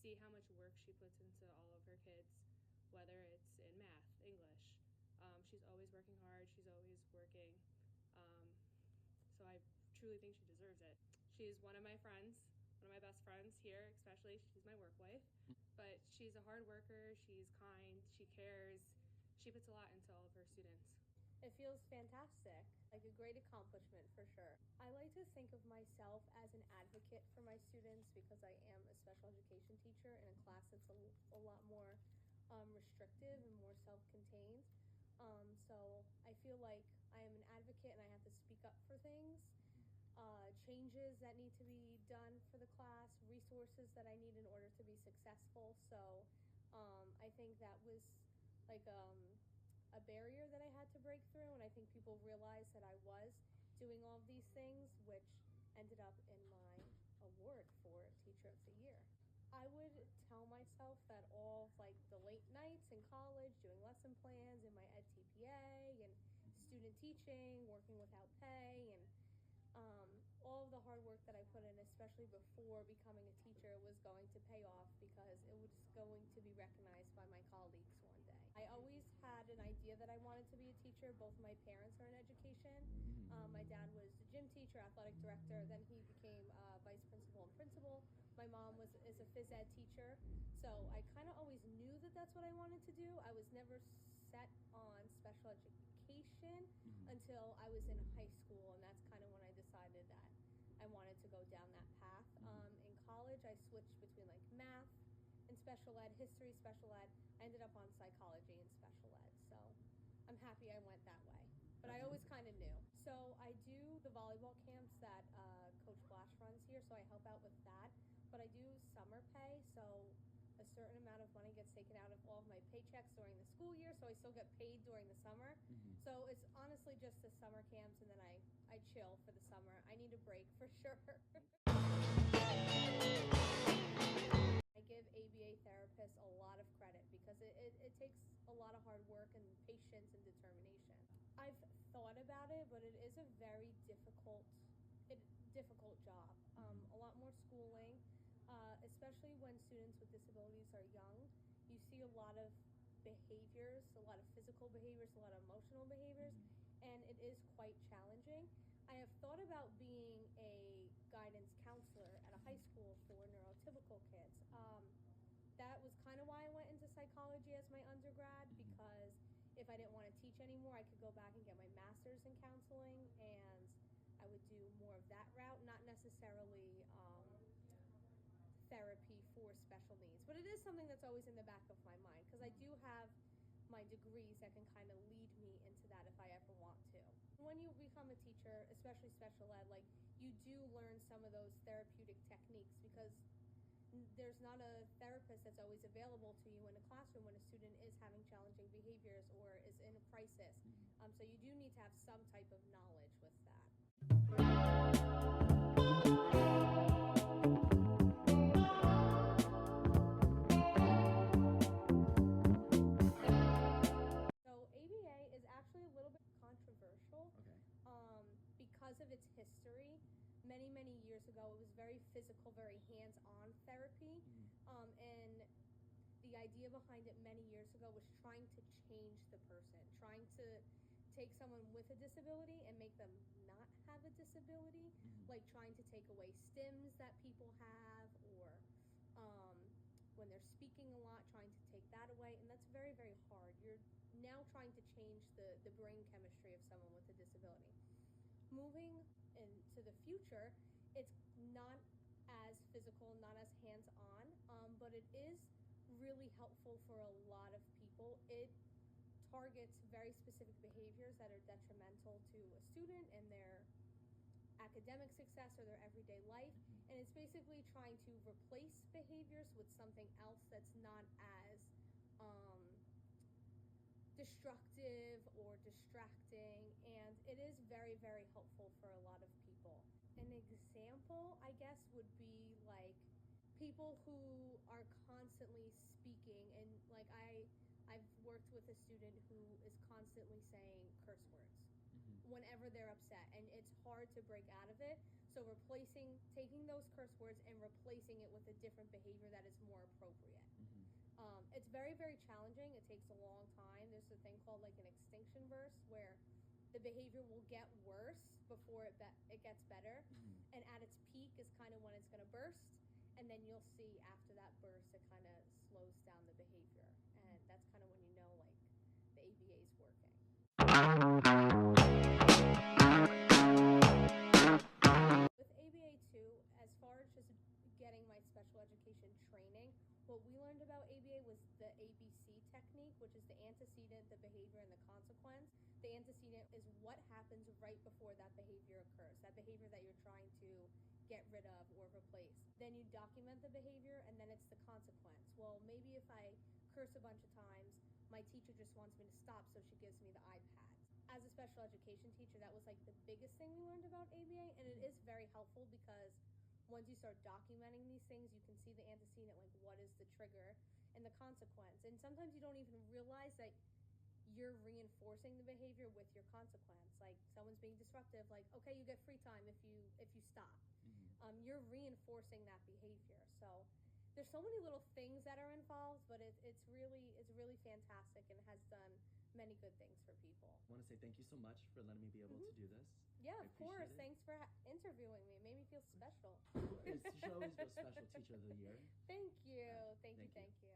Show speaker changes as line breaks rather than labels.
see how much work she puts into all of her kids, whether it's in math, English. She's always working hard. She's always working. Um, so I truly think she deserves it. She's one of my friends, one of my best friends here, especially. She's my work wife. But she's a hard worker. She's kind. She cares. She puts a lot into all of her students.
It feels fantastic, like a great accomplishment for sure. I like to think of myself as an advocate for my students because I am a special education teacher in a class that's a lot more restrictive and more self-contained. So I feel like I am an advocate and I have to speak up for things, changes that need to be done for the class, resources that I need in order to be successful. So I think that was like a barrier that I had to break through, and I think people realized that I was doing all of these things, which ended up in my award for Teacher of the Year. I would tell myself that all of like the late nights in college, doing lesson plans in my ed TPA and student teaching, working without pay, and all of the hard work that I put in, especially before becoming a teacher, was going to pay off because it was going to be recognized by my colleagues one day. I always had an idea that I wanted to be a teacher. Both my parents are in education. My dad was a gym teacher, athletic director, then he became vice principal and principal. My mom is a phys ed teacher, so I kind of always knew that that's what I wanted to do. I was never set on special education until I was in high school, and that's kind of when I decided that I wanted to go down that path. In college, I switched between like math and special ed, history, special ed. I ended up on psychology and special ed, so I'm happy I went that way. But I always kind of knew. So I do the volleyball camps that Coach Blash runs here, so I help out with that. But I do summer pay, so a certain amount of money gets taken out of all of my paychecks during the school year, so I still get paid during the summer. So it's honestly just the summer camps, and then I chill for the summer. I need a break for sure. I give ABA therapists a lot of credit because it takes a lot of hard work and patience and determination. I've thought about it, but it is a very difficult job. A lot more schooling, especially when students with disabilities are young. You see a lot of behaviors, a lot of physical behaviors, a lot of emotional behaviors, and it is quite challenging. I have thought about being a guidance counselor at a high school for neurotypical kids. That was kind of why I went into psychology as my undergrad, because if I didn't want to teach anymore, I could go back and get my master's in counseling, and I would do more of that route, not necessarily therapy for special needs. But it is something that's always in the back of my mind because I do have my degrees that can kind of lead me into that if I ever want to. When you become a teacher, especially special ed, like you do learn some of those therapeutic techniques because there's not a therapist that's always available to you in a classroom when a student is having challenging behaviors or is in a crisis. So you do need to have some type of knowledge with that. So ABA is actually a little bit controversial because of its history. Many years ago, it was very physical, very hands-on therapy, and the idea behind it many years ago was trying to change the person, trying to take someone with a disability and make them not have a disability, like trying to take away stims that people have, or when they're speaking a lot, trying to take that away, and that's very hard. You're now trying to change the brain chemistry of someone with a disability. Moving into the future, it's not as physical, not as hands-on, but it is really helpful for a lot of people. It targets very specific behaviors that are detrimental to a student and their academic success or their everyday life, and it's basically trying to replace behaviors with something else that's not as destructive or distracting, and it is very helpful for a lot of people. An example, I guess, would be like people who are constantly speaking, and like I've worked with a student who is constantly saying curse words whenever they're upset, and it's hard to break out of it. So So taking those curse words and replacing it with a different behavior that is more appropriate. It's very, very challenging. It takes a long time. There's a thing called like an extinction burst where the behavior will get worse before it gets better. And at its peak is kind of when it's going to burst. And then you'll see after that burst, it kind of slows down the behavior. And that's kind of when you know like the ABA is working. With ABA 2, as far as just getting my special education training, what we learned about ABA was the ABC technique, which is the antecedent, the behavior, and the consequence. The antecedent is what happens right before that behavior occurs, that behavior that you're trying to get rid of or replace. Then you document the behavior, and then it's the consequence. Well, maybe if I curse a bunch of times, my teacher just wants me to stop, so she gives me the iPad. As a special education teacher, that was like the biggest thing we learned about ABA, and it is very helpful because once you start documenting these things, you can see the antecedent, like what is the trigger and the consequence. And sometimes you don't even realize that you're reinforcing the behavior with your consequence. Like someone's being disruptive, like okay, you get free time if you stop. You're reinforcing that behavior. So there's so many little things that are involved, but it's really fantastic and has done many good things for people.
I want to say thank you so much for letting me be able to do this.
Yeah, of course. Thanks for interviewing me. It made me feel special.
She's always a special teacher of the year.
Thank you.
Right.
Thank you.